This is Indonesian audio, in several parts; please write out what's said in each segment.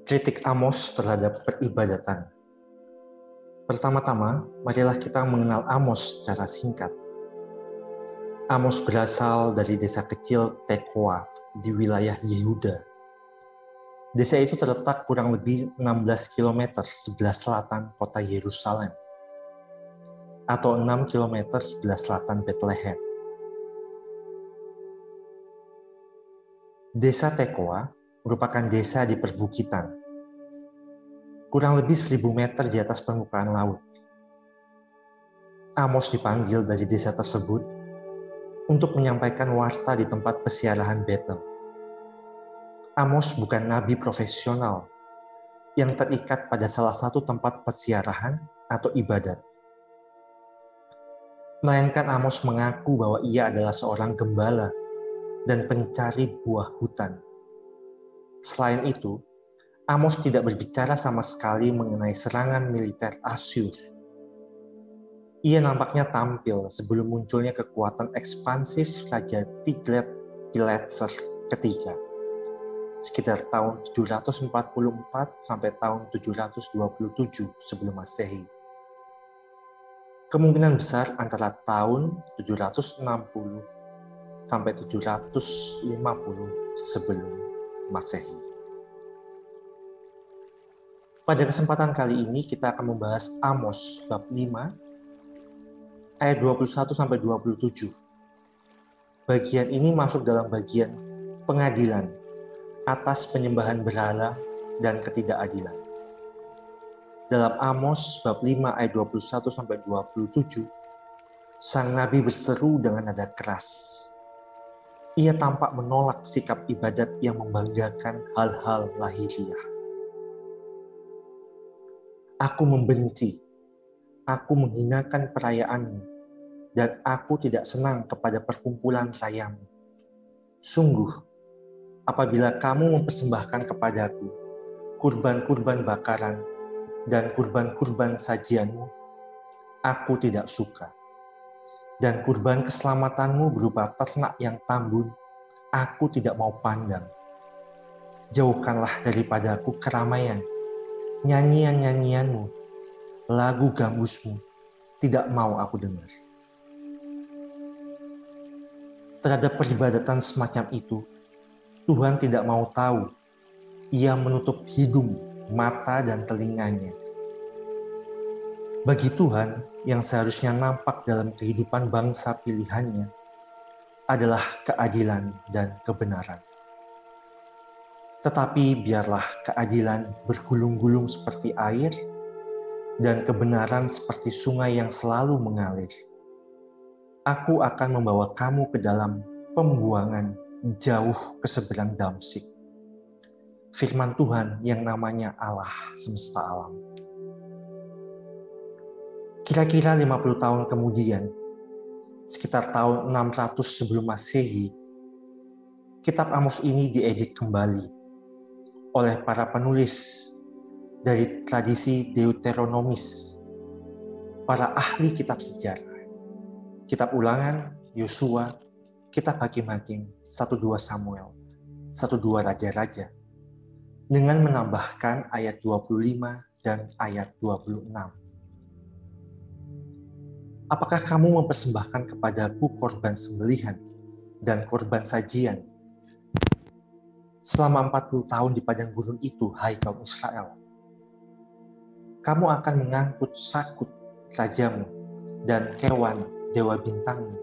Kritik Amos terhadap peribadatan. Pertama-tama, marilah kita mengenal Amos secara singkat. Amos berasal dari desa kecil Tekoa di wilayah Yehuda. Desa itu terletak kurang lebih 16 km sebelah selatan kota Yerusalem, atau 6 km sebelah selatan Bethlehem. Desa Tekoa merupakan desa di perbukitan, kurang lebih 1000 meter di atas permukaan laut. Amos dipanggil dari desa tersebut untuk menyampaikan warta di tempat pesiarahan Betel. Amos bukan nabi profesional yang terikat pada salah satu tempat pesiarahan atau ibadat. Melainkan Amos mengaku bahwa ia adalah seorang gembala dan pencari buah hutan. Selain itu, Amos tidak berbicara sama sekali mengenai serangan militer Asyur. Ia nampaknya tampil sebelum munculnya kekuatan ekspansif Raja Tiglat-Pileser ketiga, sekitar tahun 744 sampai tahun 727 sebelum Masehi. Kemungkinan besar antara tahun 760 sampai 750 sebelum Masehi. Pada kesempatan kali ini kita akan membahas Amos bab 5 ayat 21 sampai 27. Bagian ini masuk dalam bagian pengadilan atas penyembahan berhala dan ketidakadilan. Dalam Amos bab 5 ayat 21 sampai 27, sang nabi berseru dengan nada keras. Ia tampak menolak sikap ibadat yang membanggakan hal-hal lahiriah. Aku membenci, aku menghinakan perayaanmu, dan aku tidak senang kepada perkumpulan rayamu. Sungguh, apabila kamu mempersembahkan kepadaku kurban-kurban bakaran dan kurban-kurban sajianmu, aku tidak suka. Dan kurban keselamatanmu berupa ternak yang tambun, aku tidak mau pandang. Jauhkanlah daripadaku keramaian, nyanyian-nyanyianmu, lagu gambusmu, tidak mau aku dengar. Terhadap peribadatan semacam itu, Tuhan tidak mau tahu. Ia menutup hidung, mata, dan telinganya. Bagi Tuhan, yang seharusnya nampak dalam kehidupan bangsa pilihannya adalah keadilan dan kebenaran. Tetapi biarlah keadilan bergulung-gulung seperti air dan kebenaran seperti sungai yang selalu mengalir. Aku akan membawa kamu ke dalam pembuangan jauh ke seberang Damsyik. Firman Tuhan yang namanya Allah semesta alam. Kira-kira 50 tahun kemudian, sekitar tahun 600 sebelum Masehi, kitab Amos ini diedit kembali oleh para penulis dari tradisi Deuteronomis, para ahli kitab sejarah, kitab Ulangan, Yosua, kitab Hakim-Hakim, 1-2 Samuel, 1-2 Raja-Raja, dengan menambahkan ayat 25 dan ayat 26. Apakah kamu mempersembahkan kepadaku korban sembelihan dan korban sajian selama 40 tahun di padang gurun itu, hai kaum Israel? Kamu akan mengangkut Sakut rajamu dan Kewan dewa bintangmu,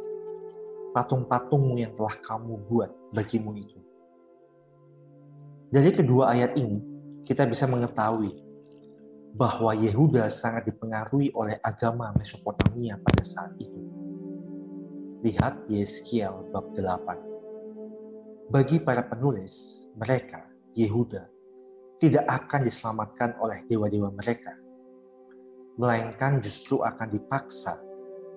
patung-patungmu yang telah kamu buat bagimu itu. Dari kedua ayat ini, kita bisa mengetahui bahwa Yehuda sangat dipengaruhi oleh agama Mesopotamia pada saat itu. Lihat Yeskiel bab 8. Bagi para penulis, mereka, Yehuda, tidak akan diselamatkan oleh dewa-dewa mereka, melainkan justru akan dipaksa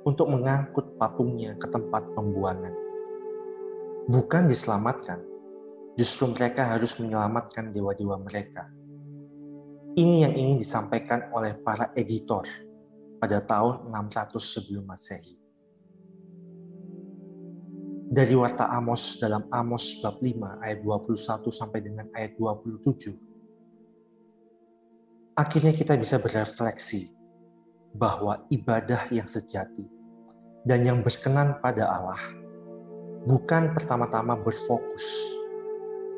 untuk mengangkut patungnya ke tempat pembuangan. Bukan diselamatkan, justru mereka harus menyelamatkan dewa-dewa mereka. Ini yang ingin disampaikan oleh para editor pada tahun 600 sebelum Masehi. Dari warta Amos dalam Amos bab 5 ayat 21 sampai dengan ayat 27, akhirnya kita bisa berefleksi bahwa ibadah yang sejati dan yang berkenan pada Allah bukan pertama-tama berfokus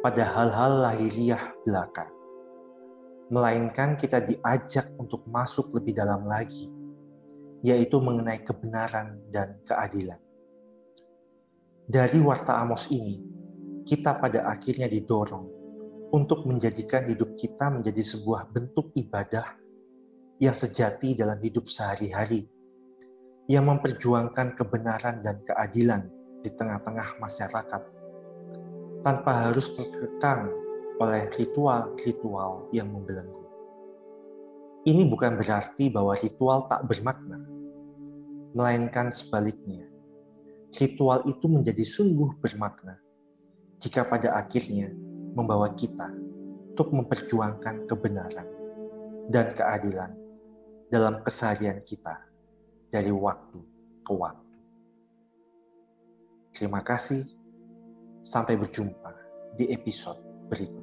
pada hal-hal lahiriah belaka, melainkan kita diajak untuk masuk lebih dalam lagi, yaitu mengenai kebenaran dan keadilan. Dari warta Amos ini, kita pada akhirnya didorong untuk menjadikan hidup kita menjadi sebuah bentuk ibadah yang sejati dalam hidup sehari-hari, yang memperjuangkan kebenaran dan keadilan di tengah-tengah masyarakat, tanpa harus terkekang oleh ritual-ritual yang membelenggu. Ini bukan berarti bahwa ritual tak bermakna, melainkan sebaliknya. Ritual itu menjadi sungguh bermakna jika pada akhirnya membawa kita untuk memperjuangkan kebenaran dan keadilan dalam keseharian kita dari waktu ke waktu. Terima kasih, sampai berjumpa di episode berikutnya.